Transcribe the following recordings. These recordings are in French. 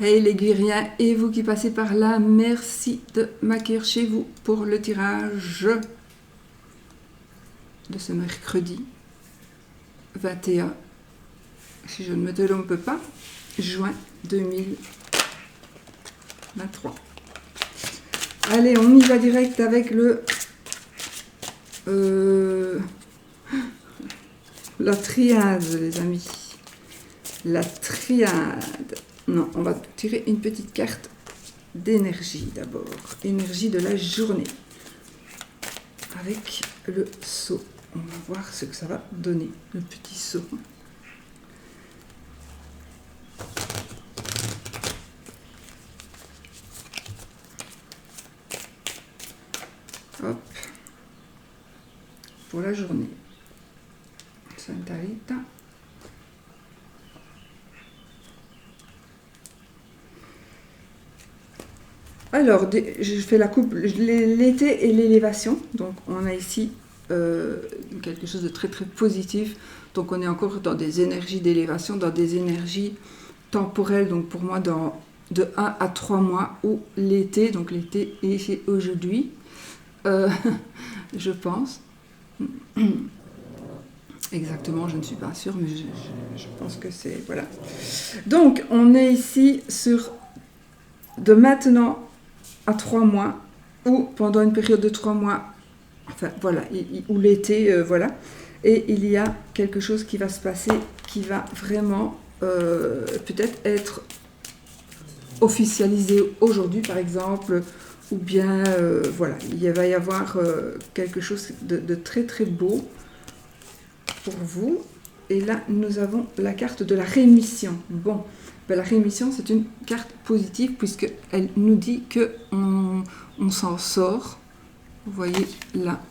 Hey les guerriers et vous qui passez par là, merci de m'accueillir chez vous pour le tirage de ce mercredi 21, si je ne me trompe pas, juin 2023. Allez, on y va direct avec la triade, les amis. La triade. Non, on va tirer une petite carte d'énergie d'abord. Énergie de la journée. Avec le seau. On va voir ce que ça va donner, le petit seau. Hop. Pour la journée. Santa Rita. Alors, je fais la coupe, l'été et l'élévation. Donc, on a ici quelque chose de très très positif. Donc, on est encore dans des énergies d'élévation, dans des énergies temporelles. Donc, pour moi, de 1 à 3 mois, ou l'été. Donc, l'été est aujourd'hui, je pense. Exactement, je ne suis pas sûre, mais je pense que c'est... Voilà. Donc, on est ici sur de maintenant à 3 mois, ou pendant une période de 3 mois, enfin voilà, ou l'été, voilà, et il y a quelque chose qui va se passer, qui va vraiment peut-être être officialisé aujourd'hui par exemple, ou bien voilà, il va y avoir quelque chose de très très beau pour vous. Et là nous avons la carte de la rémission. Bon, la rémission, c'est une carte positive puisqu'elle nous dit qu'on s'en sort. Vous voyez là,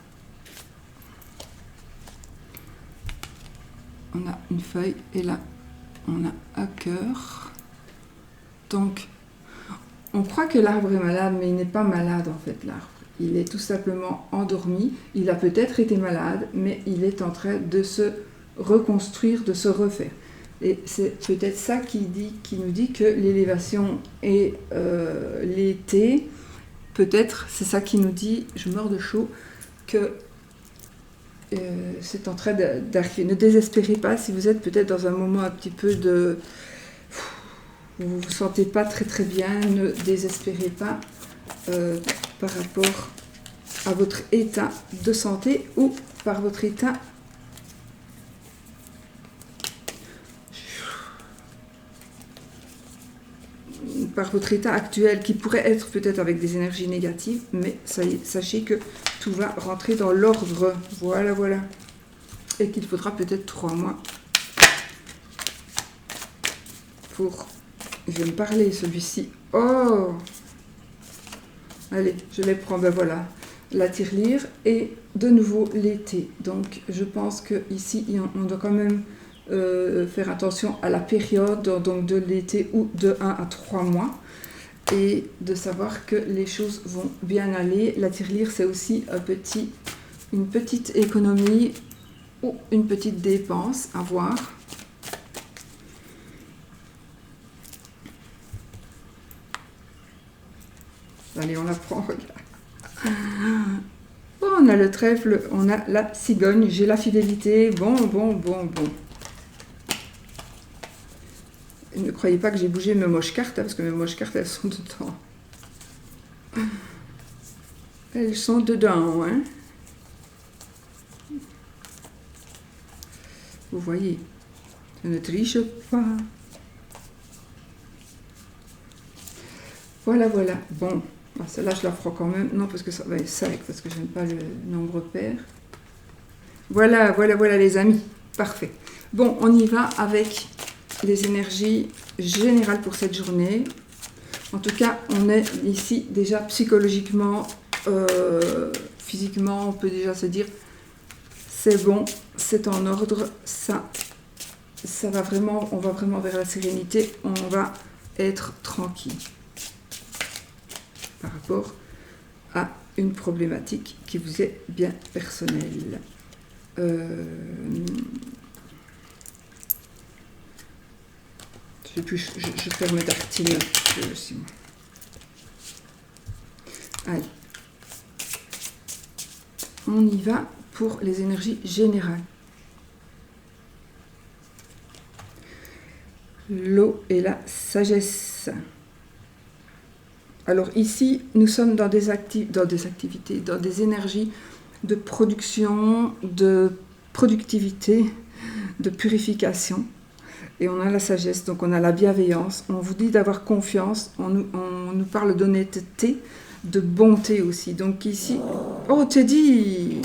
on a une feuille et là, on a un cœur. Donc, on croit que l'arbre est malade, mais il n'est pas malade en fait, l'arbre. Il est tout simplement endormi. Il a peut-être été malade, mais il est en train de se reconstruire, de se refaire. Et c'est peut-être ça qui nous dit que l'élévation et l'été, peut-être, c'est ça qui nous dit, je meurs de chaud, que c'est en train d'arriver. Ne désespérez pas si vous êtes peut-être dans un moment un petit peu de... Vous ne vous sentez pas très très bien, ne désespérez pas par rapport à votre état de santé ou par votre état actuel, qui pourrait être peut-être avec des énergies négatives, mais sachez que tout va rentrer dans l'ordre. Voilà, voilà. Et qu'il faudra peut-être 3 mois pour... Je vais me parler, celui-ci. Oh! Allez, je les prends, ben voilà. La tirelire et de nouveau l'été. Donc, je pense qu'ici, on doit quand même... faire attention à la période donc de l'été ou de 1 à 3 mois et de savoir que les choses vont bien aller. La tirelire, c'est aussi une petite économie ou une petite dépense à voir. Allez, on la prend, regarde. On a le trèfle, on a la cigogne, j'ai la fidélité, bon. Ne croyez pas que j'ai bougé mes moches cartes, parce que mes moches cartes, elles sont dedans. Elles sont dedans, hein. Vous voyez, je ne triche pas. Voilà, voilà. Bon, celle-là, je la ferai quand même. Non, parce que ça va être sec, parce que je n'aime pas le nombre pair. Voilà, les amis. Parfait. Bon, on y va avec... les énergies générales pour cette journée. En tout cas, on est ici déjà psychologiquement, physiquement, on peut déjà se dire c'est bon, c'est en ordre, ça va vraiment, on va vraiment vers la sérénité, on va être tranquille par rapport à une problématique qui vous est bien personnelle. Je ferme mes tartines aussi. Allez. On y va pour les énergies générales. L'eau et la sagesse. Alors ici, nous sommes dans des activités, dans des énergies de production, de productivité, de purification. Et on a la sagesse, donc on a la bienveillance. On vous dit d'avoir confiance, on nous parle d'honnêteté, de bonté aussi. Donc ici, oh Teddy,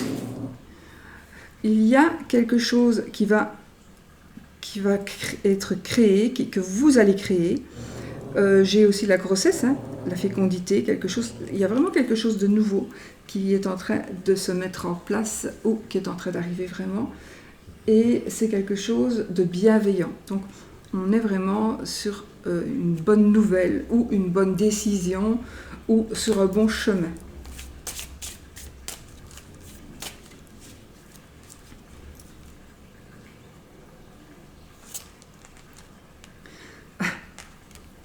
il y a quelque chose qui va être créé, que vous allez créer. J'ai aussi la grossesse, hein, la fécondité, quelque chose. Il y a vraiment quelque chose de nouveau qui est en train de se mettre en place ou qui est en train d'arriver vraiment. Et c'est quelque chose de bienveillant. Donc on est vraiment sur une bonne nouvelle ou une bonne décision ou sur un bon chemin.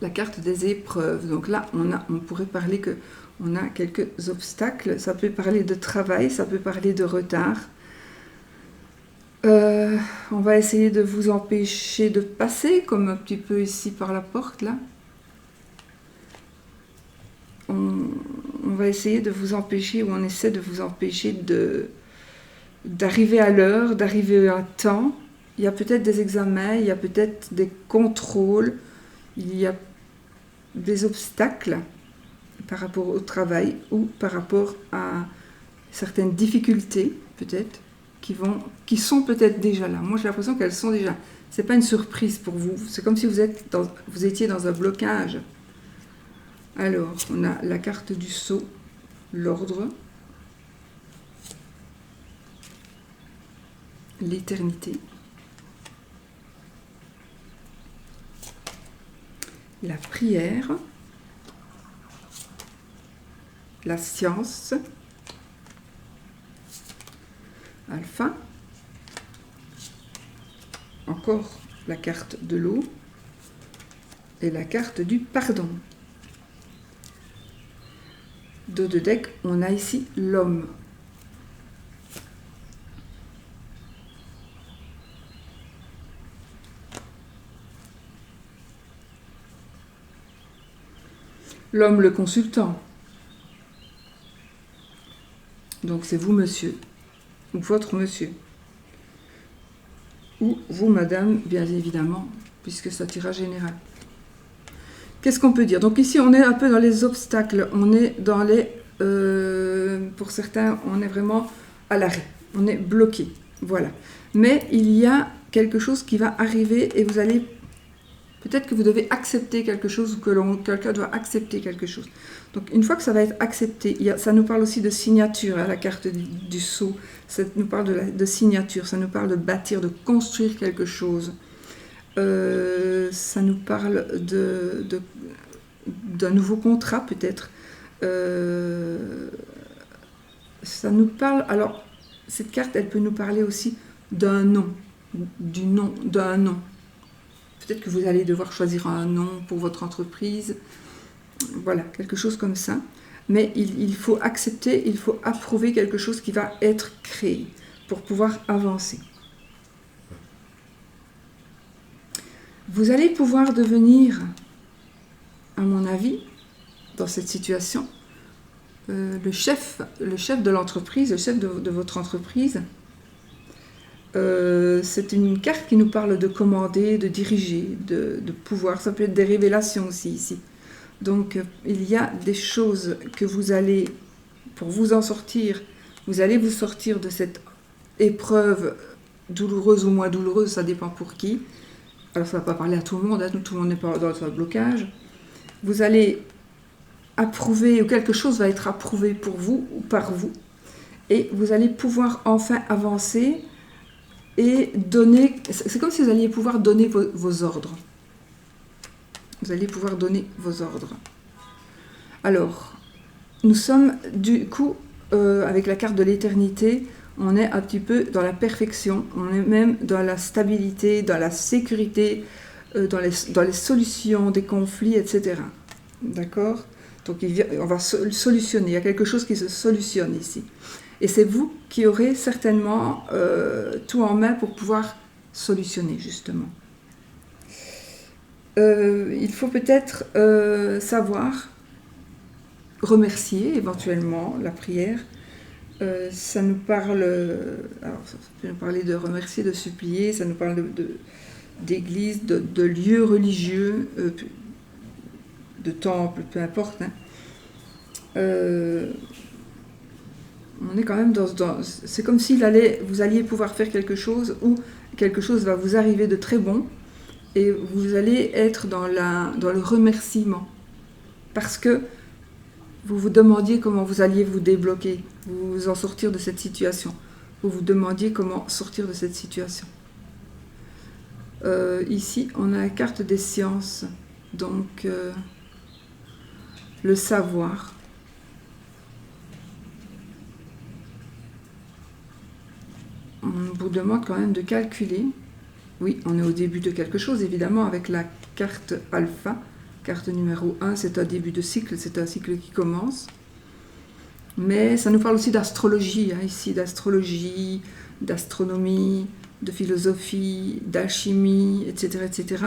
La carte des épreuves. Donc là, on pourrait parler qu'on a quelques obstacles. Ça peut parler de travail, ça peut parler de retard. On va essayer de vous empêcher de passer, comme un petit peu ici par la porte, là. On va essayer de vous empêcher, ou on essaie de vous empêcher d'arriver à l'heure, d'arriver à temps. Il y a peut-être des examens, il y a peut-être des contrôles, il y a des obstacles par rapport au travail ou par rapport à certaines difficultés, peut-être, qui sont peut-être déjà là. Moi, j'ai l'impression qu'elles sont déjà. C'est pas une surprise pour vous. C'est comme si vous étiez dans un blocage. Alors, on a la carte du sceau, l'ordre, l'éternité, la prière, la science, alpha, encore la carte de l'eau et la carte du pardon. Dos de deck, on a ici l'homme. L'homme, le consultant. Donc c'est vous, monsieur, ou votre monsieur. Ou vous, madame, bien évidemment, puisque c'est un tirage général. Qu'est-ce qu'on peut dire? Donc ici, on est un peu dans les obstacles. On est dans les... pour certains, on est vraiment à l'arrêt. On est bloqué. Voilà. Mais il y a quelque chose qui va arriver et vous allez... Peut-être que vous devez accepter quelque chose ou que quelqu'un doit accepter quelque chose. Donc une fois que ça va être accepté, ça nous parle aussi de signature, hein, la carte du sceau. Ça nous parle de signature, ça nous parle de bâtir, de construire quelque chose. Ça nous parle d'un nouveau contrat peut-être. Ça nous parle... Alors, cette carte, elle peut nous parler aussi d'un nom, d'un nom. Peut-être que vous allez devoir choisir un nom pour votre entreprise. Voilà, quelque chose comme ça. Mais il faut accepter, il faut approuver quelque chose qui va être créé pour pouvoir avancer. Vous allez pouvoir devenir, à mon avis, dans cette situation, le chef de l'entreprise, le chef de votre entreprise. C'est une carte qui nous parle de commander, de diriger, de pouvoir. Ça peut être des révélations aussi ici. Donc il y a des choses que vous allez, pour vous en sortir, vous allez vous sortir de cette épreuve douloureuse ou moins douloureuse, ça dépend pour qui. Alors ça ne va pas parler à tout le monde, hein, tout le monde n'est pas dans un blocage. Vous allez approuver, ou quelque chose va être approuvé pour vous ou par vous, et vous allez pouvoir enfin avancer et donner, c'est comme si vous alliez pouvoir donner vos ordres. Vous allez pouvoir donner vos ordres. Alors, nous sommes du coup, avec la carte de l'éternité, on est un petit peu dans la perfection, on est même dans la stabilité, dans la sécurité, dans les solutions des conflits, etc. D'accord? Donc on va solutionner, il y a quelque chose qui se solutionne ici. Et c'est vous qui aurez certainement tout en main pour pouvoir solutionner, justement. Il faut peut-être savoir remercier éventuellement la prière. Ça nous parle, alors ça peut nous parler de remercier, de supplier, ça nous parle d'église, de lieux religieux, de temple, peu importe. Hein. On est quand même c'est comme si vous alliez pouvoir faire quelque chose ou quelque chose va vous arriver de très bon et vous allez être dans le remerciement parce que vous vous demandiez comment vous alliez vous débloquer, vous en sortir de cette situation. Vous vous demandiez comment sortir de cette situation. Ici, on a la carte des sciences, donc le savoir. On vous demande quand même de calculer. Oui, on est au début de quelque chose, évidemment, avec la carte alpha. Carte numéro 1, c'est un début de cycle, c'est un cycle qui commence. Mais ça nous parle aussi d'astrologie, hein, ici, d'astrologie, d'astronomie, de philosophie, d'alchimie, etc. etc.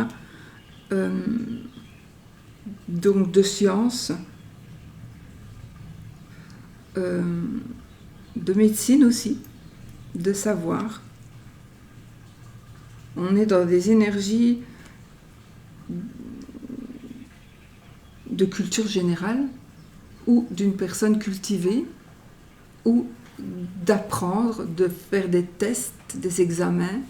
Donc de sciences, de médecine aussi, de savoir. On est dans des énergies de culture générale ou d'une personne cultivée ou d'apprendre, de faire des tests, des examens,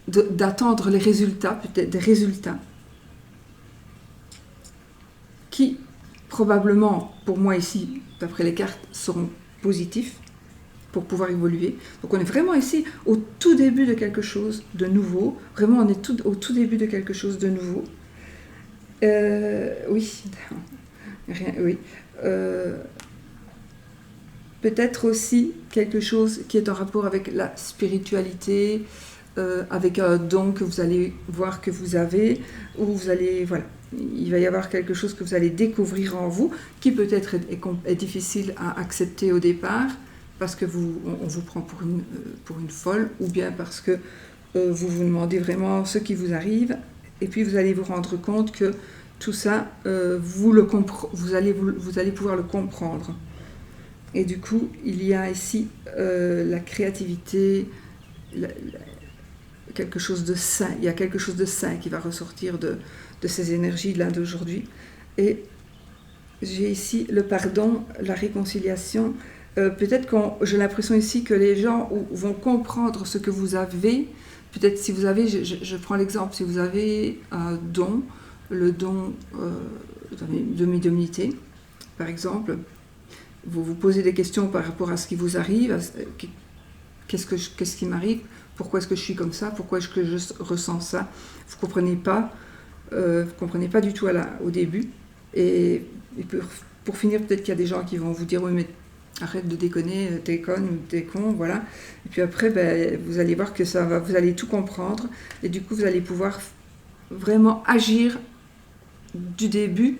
d'attendre les résultats, peut-être des résultats qui probablement, pour moi ici, d'après les cartes, seront positifs pour pouvoir évoluer. Donc on est vraiment ici au tout début de quelque chose de nouveau. Vraiment, on est au tout début de quelque chose de nouveau. Oui. Rien, oui. Peut-être aussi quelque chose qui est en rapport avec la spiritualité, avec un don que vous allez voir que vous avez, ou vous allez, voilà, il va y avoir quelque chose que vous allez découvrir en vous, qui peut-être est difficile à accepter au départ, parce que on vous prend pour une folle, ou bien parce que vous vous demandez vraiment ce qui vous arrive, et puis vous allez vous rendre compte que tout ça, vous allez pouvoir le comprendre. Et du coup, il y a ici la créativité, quelque chose de sain. Il y a quelque chose de sain qui va ressortir de ces énergies-là d'aujourd'hui. Et j'ai ici le pardon, la réconciliation. Peut-être j'ai l'impression ici que les gens vont comprendre ce que vous avez. Peut-être si vous avez, je prends l'exemple, si vous avez un don, le don de médiumnité, par exemple, vous vous posez des questions par rapport à ce qui vous arrive, qu'est-ce qui m'arrive, pourquoi est-ce que je suis comme ça, pourquoi est-ce que je ressens ça, vous comprenez pas du tout au début, et pour finir, peut-être qu'il y a des gens qui vont vous dire oui mais arrête de déconner, t'es conne ou t'es con, voilà, et puis après vous allez voir que vous allez tout comprendre, et du coup vous allez pouvoir vraiment agir du début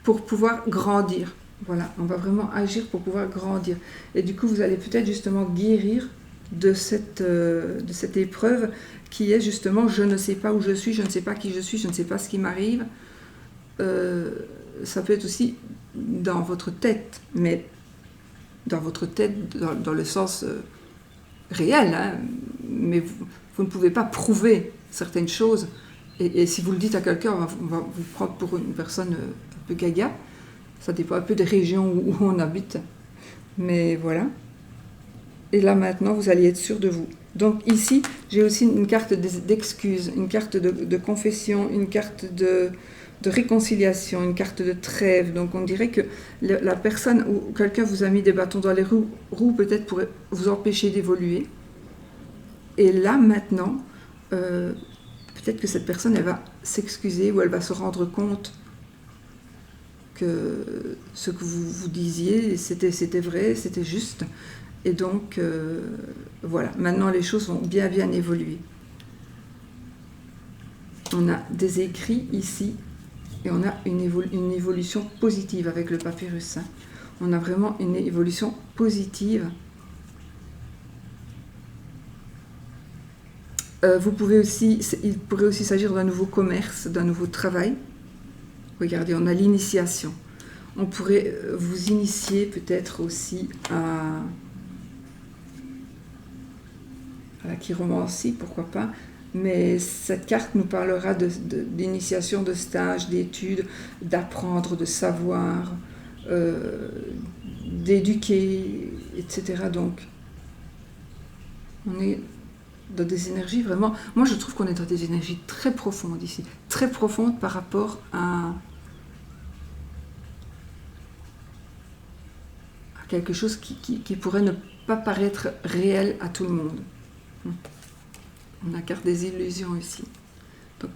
pour pouvoir grandir. Voilà, on va vraiment agir pour pouvoir grandir. Et du coup, vous allez peut-être justement guérir de cette épreuve qui est justement je ne sais pas où je suis, je ne sais pas qui je suis, je ne sais pas ce qui m'arrive. Ça peut être aussi dans votre tête, mais dans votre tête, dans le sens réel, hein, mais vous ne pouvez pas prouver certaines choses. Et si vous le dites à quelqu'un, on va vous prendre pour une personne un peu gaga. Ça dépend un peu des régions où on habite. Mais voilà. Et là, maintenant, vous allez être sûr de vous. Donc ici, j'ai aussi une carte d'excuse, une carte de confession, une carte de réconciliation, une carte de trêve. Donc on dirait que la personne ou quelqu'un vous a mis des bâtons dans les roues peut-être pour vous empêcher d'évoluer. Et là, maintenant, peut-être que cette personne, elle va s'excuser ou elle va se rendre compte que ce que vous disiez, c'était vrai, c'était juste. Et donc, voilà, maintenant les choses vont bien évoluer. on a des écrits ici, et on a une évolution positive avec le papyrus. On a vraiment une évolution positive. Il pourrait aussi s'agir d'un nouveau commerce, d'un nouveau travail. Regardez, on a l'initiation. On pourrait vous initier peut-être aussi à la chiromancie, pourquoi pas. Mais cette carte nous parlera d'initiation, de stage, d'études, d'apprendre, de savoir, d'éduquer, etc. Donc, on est dans des énergies vraiment... Moi, je trouve qu'on est dans des énergies très profondes ici. Très profondes par rapport à quelque chose qui pourrait ne pas paraître réel à tout le monde. On a la carte des illusions ici. Donc,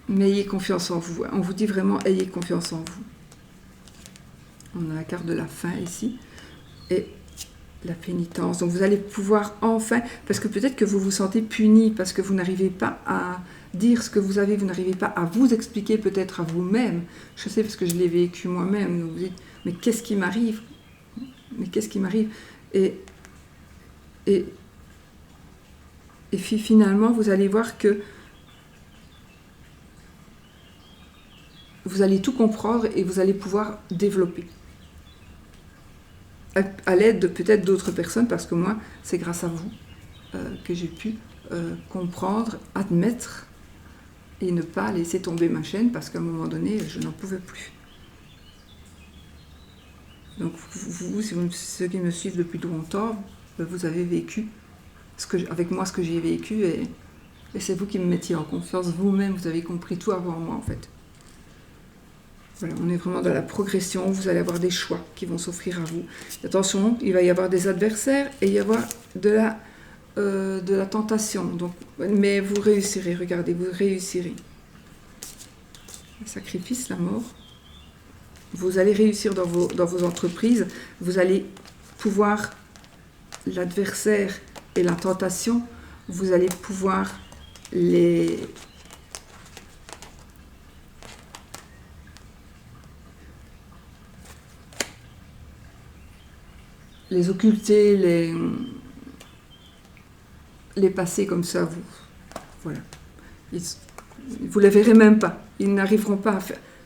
mais ayez confiance en vous. On vous dit vraiment, ayez confiance en vous. On a la carte de la fin ici. Et la pénitence. Donc vous allez pouvoir enfin, parce que peut-être que vous vous sentez puni, parce que vous n'arrivez pas à dire ce que vous avez, vous n'arrivez pas à vous expliquer peut-être à vous-même. Je sais parce que je l'ai vécu moi-même. Vous dites, mais qu'est-ce qui m'arrive? Mais qu'est-ce qui m'arrive? Et finalement, vous allez voir que vous allez tout comprendre et vous allez pouvoir développer. À l'aide de peut-être d'autres personnes, parce que moi, c'est grâce à vous que j'ai pu comprendre, admettre et ne pas laisser tomber ma chaîne, parce qu'à un moment donné, je n'en pouvais plus. Donc vous, ceux qui me suivent depuis longtemps, vous avez vécu avec moi ce que j'ai vécu, et c'est vous qui me mettiez en confiance vous-même, vous avez compris tout avant moi en fait. Voilà, on est vraiment dans la progression, vous allez avoir des choix qui vont s'offrir à vous. Attention, il va y avoir des adversaires et il va y avoir de la tentation. Donc, mais vous réussirez, regardez, vous réussirez. Le sacrifice, la mort. Vous allez réussir dans vos entreprises, vous allez pouvoir, l'adversaire et la tentation, vous allez pouvoir les occulter, les passer comme ça, voilà. Vous ne les verrez même pas. Ils n'arriveront pas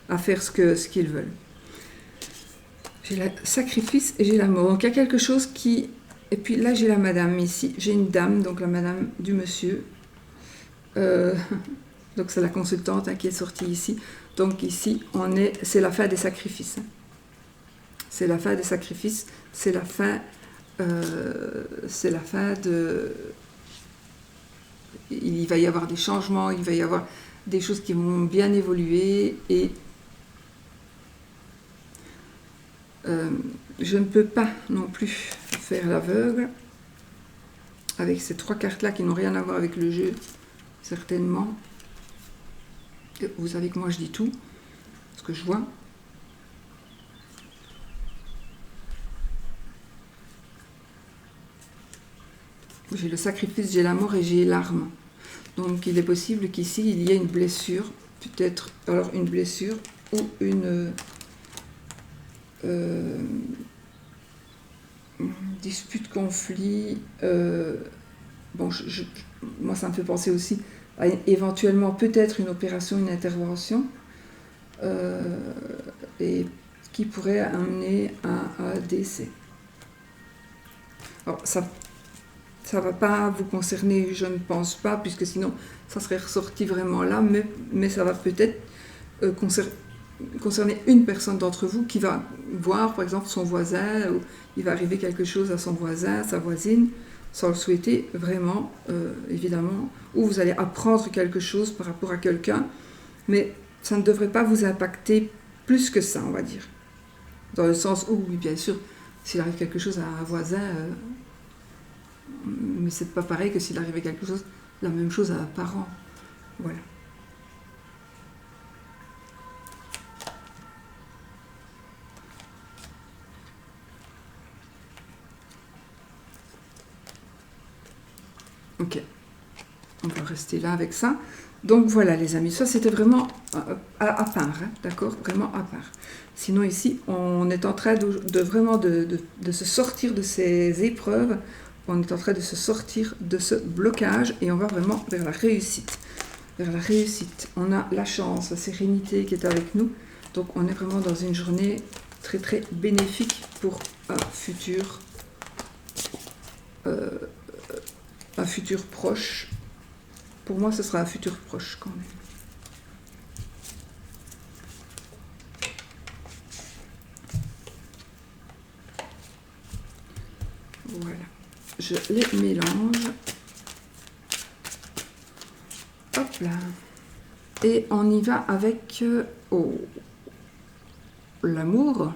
à faire ce qu'ils veulent. J'ai le sacrifice et j'ai la mort. Donc il y a quelque chose qui... Et puis là, j'ai la madame ici. J'ai une dame, donc la madame du monsieur. Donc c'est la consultante qui est sortie ici. Donc ici, c'est la fin des sacrifices. C'est la fin des sacrifices. C'est la fin de... Il va y avoir des changements, il va y avoir des choses qui vont bien évoluer, et je ne peux pas non plus faire l'aveugle avec ces trois cartes-là qui n'ont rien à voir avec le jeu, certainement. Vous savez que moi je dis tout, ce que je vois. J'ai le sacrifice, j'ai la mort et j'ai l'arme. Donc il est possible qu'ici il y ait une blessure, peut-être alors une blessure ou une dispute, conflit. Bon, moi ça me fait penser aussi à éventuellement peut-être une opération, une intervention, et qui pourrait amener à un décès. Alors ça ne va pas vous concerner, je ne pense pas, puisque sinon ça serait ressorti vraiment là, mais ça va peut-être concerner une personne d'entre vous qui va voir par exemple son voisin, ou il va arriver quelque chose à son voisin, sa voisine, sans le souhaiter vraiment, évidemment, ou vous allez apprendre quelque chose par rapport à quelqu'un, mais ça ne devrait pas vous impacter plus que ça, on va dire. Dans le sens où, oui, bien sûr, s'il arrive quelque chose à un voisin, mais c'est pas pareil que s'il arrivait quelque chose, la même chose à un parent. Voilà. Ok. On va rester là avec ça. Donc voilà les amis, ça c'était vraiment à part, hein, d'accord, vraiment à part. Sinon ici, on est en train vraiment de se sortir de ces épreuves, on est en train de se sortir de ce blocage et on va vraiment vers la réussite. Vers la réussite. On a la chance, la sérénité qui est avec nous, donc on est vraiment dans une journée très très bénéfique pour un futur proche. Pour moi, ce sera un futur proche quand même. Voilà. Je les mélange. Hop là. Et on y va avec l'amour.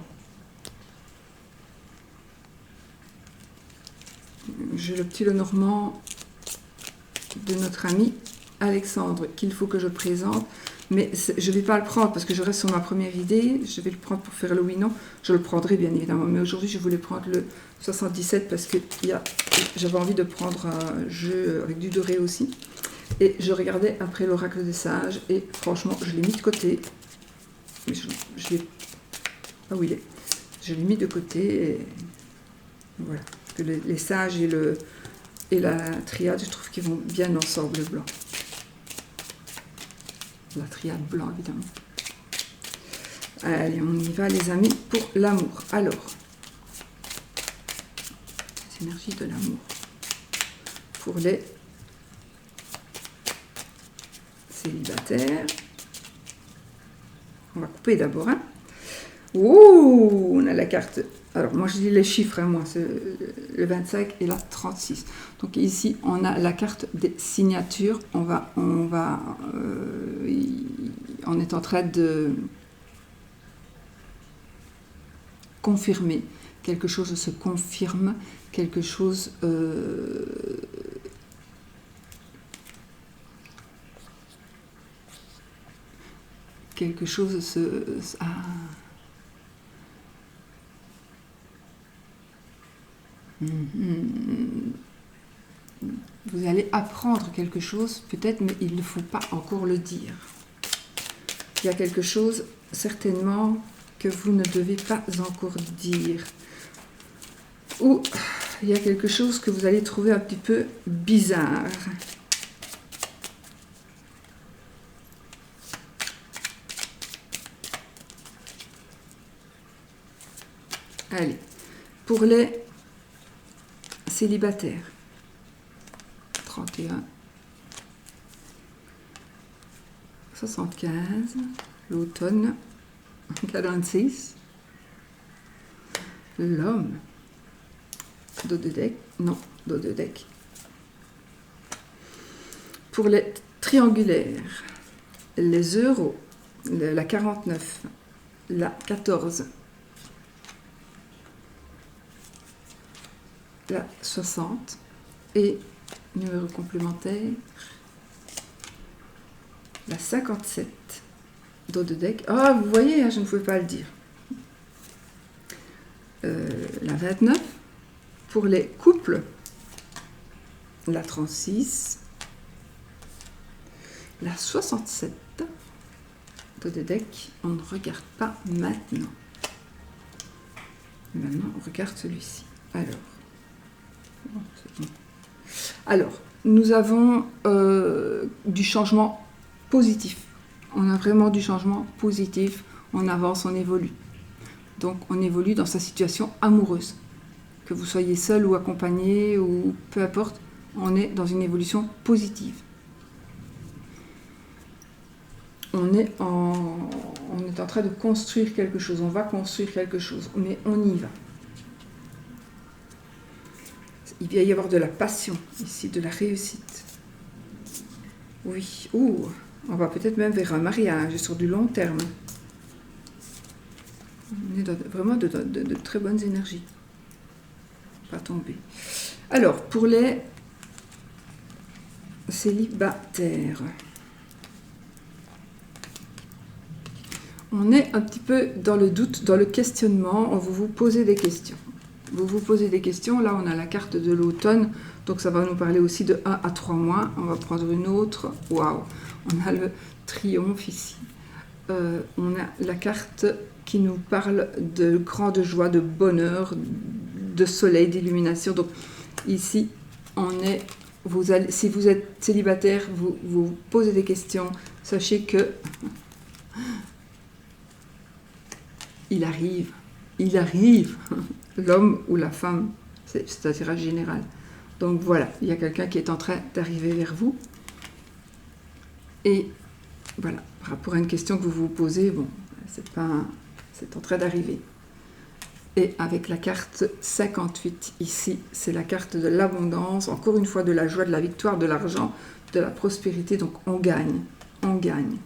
J'ai le petit Lenormand de notre ami Alexandre qu'il faut que je présente, mais je ne vais pas le prendre parce que je reste sur ma première idée. Je vais le prendre pour faire le oui non, je le prendrai bien évidemment, mais aujourd'hui je voulais prendre le 77 parce que j'avais envie de prendre un jeu avec du doré aussi, et je regardais après l'oracle des sages et franchement je l'ai mis de côté, mais je l'ai pas où il est, je l'ai mis de côté et voilà, parce que les sages et la triade, je trouve qu'ils vont bien ensemble, le blanc. La triade blanc, évidemment. Allez, on y va, les amis, pour l'amour. Alors, les énergies de l'amour. Pour les célibataires. On va couper d'abord, hein. Ouh, on a la carte. Alors, moi, je dis les chiffres, hein, moi, c'est le 25 et la 36. Donc, ici, on a la carte des signatures. On est en train de confirmer. Quelque chose se confirme. Quelque chose... quelque chose se... Vous allez apprendre quelque chose, peut-être, mais il ne faut pas encore le dire. Il y a quelque chose, certainement, que vous ne devez pas encore dire. Ou il y a quelque chose que vous allez trouver un petit peu bizarre. Allez, pour les célibataires, 31, 75, l'automne, 46, l'homme, dos de deck, non, dos de deck. Pour les triangulaires, les euros, la 49, la 14, la 60 et numéro complémentaire la 57 dos de deck. Ah, vous voyez, hein, je ne pouvais pas le dire. La 29 pour les couples, la 36, la 67 dos de deck. On ne regarde pas maintenant. Maintenant, on regarde celui-ci. Alors, nous avons du changement positif. On a vraiment du changement positif. On avance, on évolue. Donc, on évolue dans sa situation amoureuse. Que vous soyez seul ou accompagné, ou peu importe, on est dans une évolution positive. On est en train de construire quelque chose. On va construire quelque chose, mais on y va. Il va y avoir de la passion ici, de la réussite. Oui, on va peut-être même vers un mariage sur du long terme. On est vraiment de très bonnes énergies. Pas tomber. Alors, pour les célibataires, on est un petit peu dans le doute, dans le questionnement. On va vous poser des questions. vous vous posez des questions. Là, on a la carte de l'automne, donc ça va nous parler aussi de 1 à 3 mois. On va prendre une autre. Waouh! On a le triomphe ici. On a la carte qui nous parle de grande joie, de bonheur, de soleil, d'illumination. Donc ici, on est, si vous êtes célibataire, vous posez des questions, sachez que il arrive, l'homme ou la femme, c'est un tirage général. Donc voilà, il y a quelqu'un qui est en train d'arriver vers vous. Et voilà, par rapport à une question que vous vous posez, bon, c'est en train d'arriver. Et avec la carte 58 ici, c'est la carte de l'abondance, encore une fois de la joie, de la victoire, de l'argent, de la prospérité. Donc on gagne, on gagne.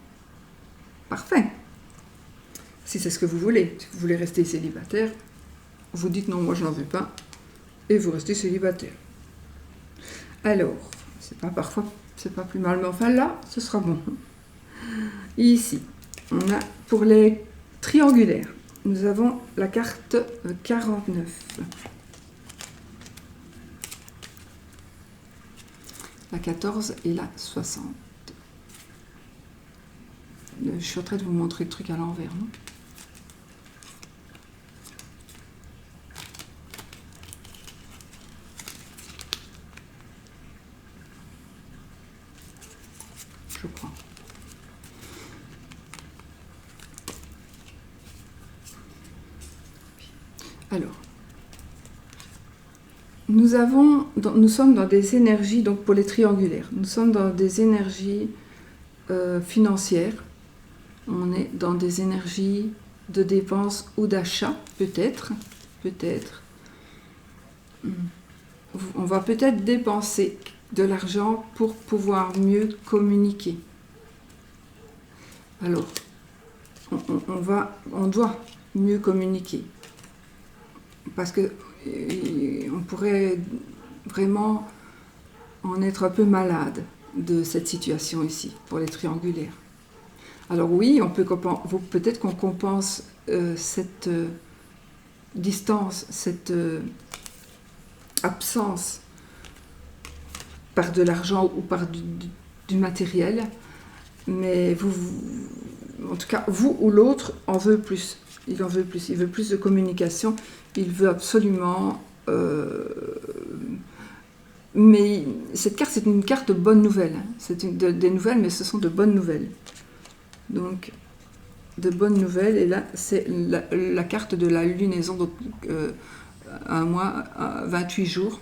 Parfait. Si c'est ce que vous voulez, si vous voulez rester célibataire, vous dites non, moi je n'en veux pas, et vous restez célibataire. Alors, c'est pas plus mal, mais enfin là, ce sera bon. Ici, on a pour les triangulaires, nous avons la carte 49. La 14 et la 60. Je suis en train de vous montrer le truc à l'envers, non ? Je crois. Alors, nous sommes dans des énergies, donc pour les triangulaires, nous sommes dans des énergies financières, on est dans des énergies de dépenses ou d'achat, peut-être. On va peut-être dépenser de l'argent pour pouvoir mieux communiquer. Alors, on doit mieux communiquer. Parce que on pourrait vraiment en être un peu malade de cette situation ici, pour les triangulaires. Alors oui, peut-être qu'on compense cette distance, cette absence par de l'argent ou par du matériel, mais en tout cas, vous ou l'autre en veut plus. Il en veut plus, il veut plus de communication, il veut absolument... mais cette carte, c'est une carte de bonnes nouvelles. C'est des nouvelles, mais ce sont de bonnes nouvelles. Donc, de bonnes nouvelles, et là, c'est la carte de la lunaison, donc un mois, 28 jours.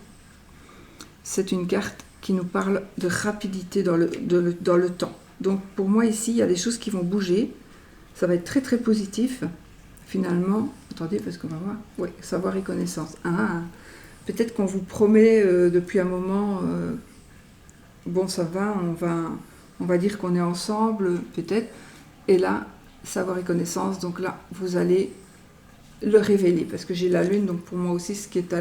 C'est une carte qui nous parle de rapidité dans le temps. Donc, pour moi, ici, il y a des choses qui vont bouger. Ça va être très, très positif. Finalement, attendez, parce qu'on va voir. Oui, savoir et connaissance. Peut-être qu'on vous promet depuis un moment, bon, ça va, on va dire qu'on est ensemble, peut-être. Et là, savoir et connaissance, donc là, vous allez le révéler, parce que j'ai la lune, donc pour moi aussi, ce qui est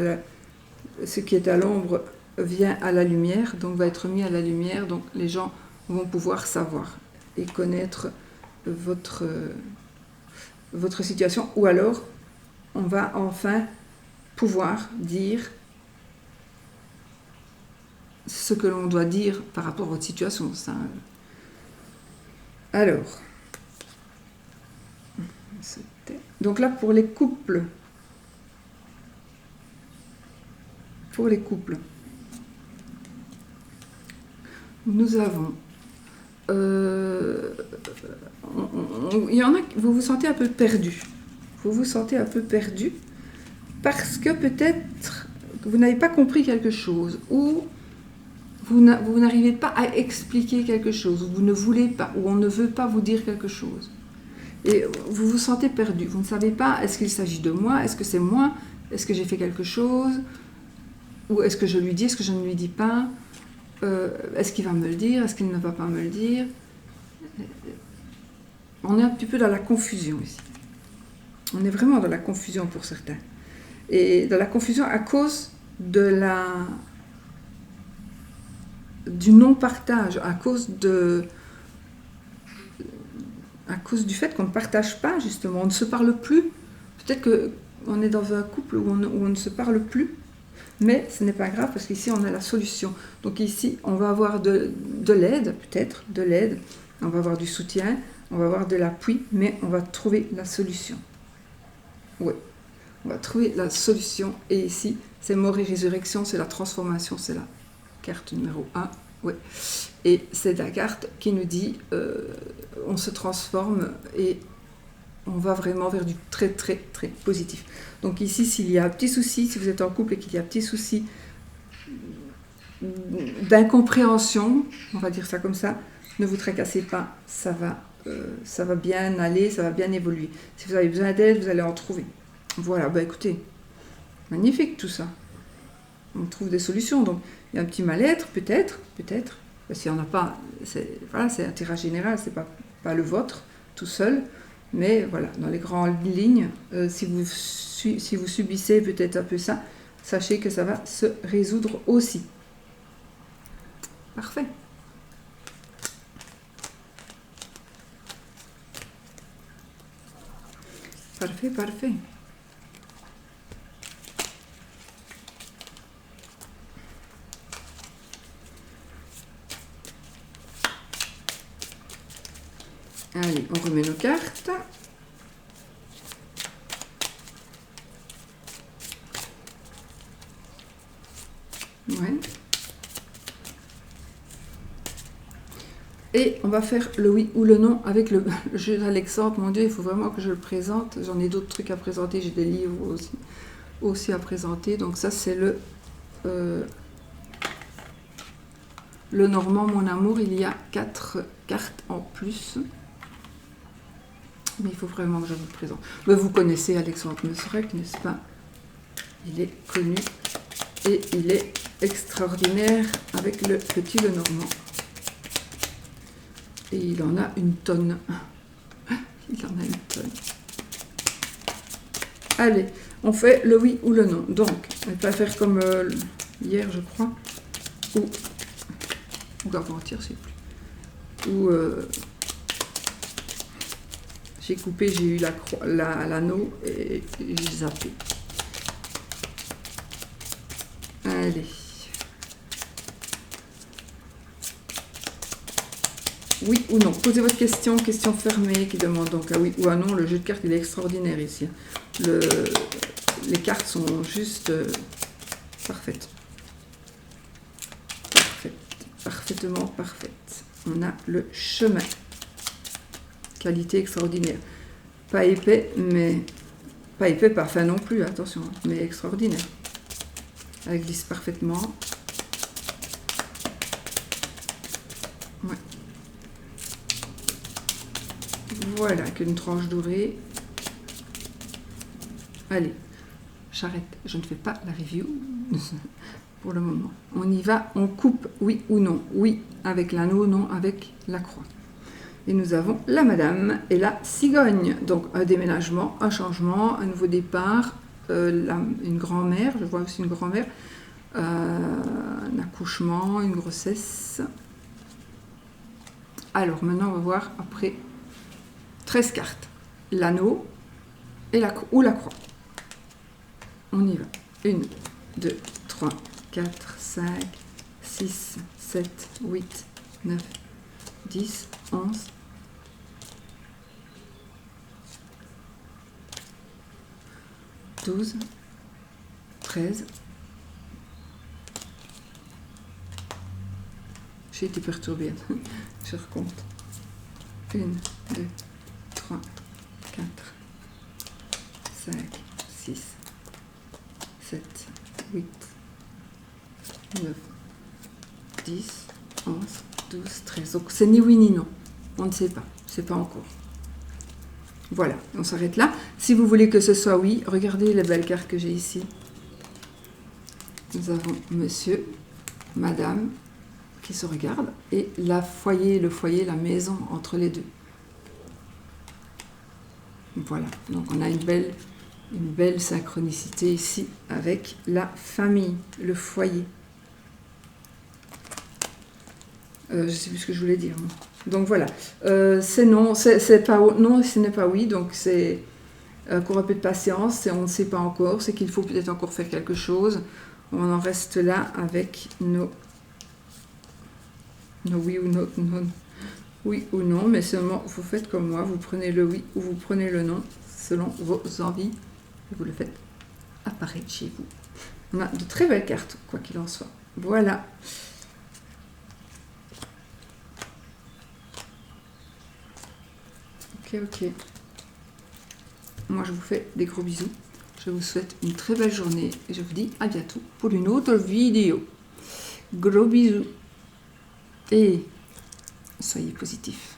à l'ombre vient à la lumière, donc va être mis à la lumière, donc les gens vont pouvoir savoir et connaître votre situation, ou alors on va enfin pouvoir dire ce que l'on doit dire par rapport à votre situation. Alors, donc là pour les couples, nous avons il y en a, vous vous sentez un peu perdu. Parce que peut-être vous n'avez pas compris quelque chose, ou vous n'arrivez pas à expliquer quelque chose, ou vous ne voulez pas, ou on ne veut pas vous dire quelque chose. Et vous vous sentez perdu. Vous ne savez pas, est-ce qu'il s'agit de moi, est-ce que c'est moi, est-ce que j'ai fait quelque chose, ou est-ce que je lui dis, est-ce que je ne lui dis pas, est-ce qu'il va me le dire, est-ce qu'il ne va pas me le dire. On est un petit peu dans la confusion ici. On est vraiment dans la confusion pour certains. Et dans la confusion à cause du non-partage, à cause du fait qu'on ne partage pas, justement, on ne se parle plus. Peut-être que on est dans un couple où on ne se parle plus, mais ce n'est pas grave parce qu'ici on a la solution. Donc ici on va avoir de l'aide, peut-être, de l'aide, on va avoir du soutien, on va avoir de l'appui, mais on va trouver la solution. Oui, on va trouver la solution. Et ici, c'est mort et résurrection, c'est la transformation, c'est la carte numéro 1. Oui. Et c'est la carte qui nous dit on se transforme et on va vraiment vers du très très très positif. Donc ici, s'il y a un petit souci, si vous êtes en couple et qu'il y a un petit souci d'incompréhension, on va dire ça comme ça, ne vous tracassez pas, ça va bien aller, ça va bien évoluer. Si vous avez besoin d'aide, vous allez en trouver. Voilà, bah écoutez, magnifique tout ça. On trouve des solutions. Donc, il y a un petit mal-être, peut-être. S'il n'y en a pas, c'est un tirage général, c'est pas le vôtre, tout seul. Mais voilà, dans les grandes lignes, si vous subissez peut-être un peu ça, sachez que ça va se résoudre aussi. Parfait. Parfait. Allez, on remet nos cartes. Ouais. Et on va faire le oui ou le non avec le jeu d'Alexandre. Mon Dieu, il faut vraiment que je le présente. J'en ai d'autres trucs à présenter. J'ai des livres aussi à présenter. Donc ça, c'est le Normand, mon amour. Il y a 4 cartes en plus. Mais il faut vraiment que je vous le présente. Mais vous connaissez Alexandre Meserec, n'est-ce pas? Il est connu et il est extraordinaire avec le petit Lenormand. Et il en a une tonne. Il en a une tonne. Allez, on fait le oui ou le non. Donc, on va pas faire comme hier, je crois. Ou avant-hier, je ne sais plus. Ou j'ai coupé, j'ai eu l'anneau et j'ai zappé. Allez. Oui ou non. Posez votre question fermée qui demande donc un oui ou un non. Le jeu de cartes, il est extraordinaire ici. Les cartes sont juste parfaites. Parfaitement parfaites. On a le chemin. Qualité extraordinaire. Pas épais, mais... Pas épais, pas fin non plus, attention. Mais extraordinaire. Elle glisse parfaitement. Ouais. Voilà, qu'une tranche dorée. Allez, j'arrête. Je ne fais pas la review pour le moment. On y va, on coupe oui ou non. Oui avec l'anneau, non avec la croix. Et nous avons la madame et la cigogne. Donc un déménagement, un changement, un nouveau départ, une grand-mère, je vois aussi une grand-mère, un accouchement, une grossesse. Alors maintenant on va voir après 13 cartes. L'anneau et la croix. On y va. 1, 2, 3, 4, 5, 6, 7, 8, 9, 10, 11, 12, 13. J'ai été perturbée. Je recompte. 1, 2, 3, 4, 5, 6, 7, 8, 9, 10, 11, 12, 13. Donc c'est ni oui ni non. On ne sait pas. C'est pas encore. Voilà, on s'arrête là. Si vous voulez que ce soit oui, regardez les belles cartes que j'ai ici. Nous avons monsieur, madame qui se regardent et le foyer, la maison entre les deux. Voilà, donc on a une belle synchronicité ici avec la famille, le foyer. Je ne sais plus ce que je voulais dire. Donc voilà, c'est non, c'est pas non, ce n'est pas oui, donc c'est qu'on a peu de patience, et on ne sait pas encore, c'est qu'il faut peut-être encore faire quelque chose. On en reste là avec nos oui ou non, oui ou non, mais seulement vous faites comme moi, vous prenez le oui ou vous prenez le non, selon vos envies, et vous le faites apparaître chez vous. On a de très belles cartes, quoi qu'il en soit. Voilà. Ok. Moi, je vous fais des gros bisous. Je vous souhaite une très belle journée et je vous dis à bientôt pour une autre vidéo. Gros bisous et soyez positifs.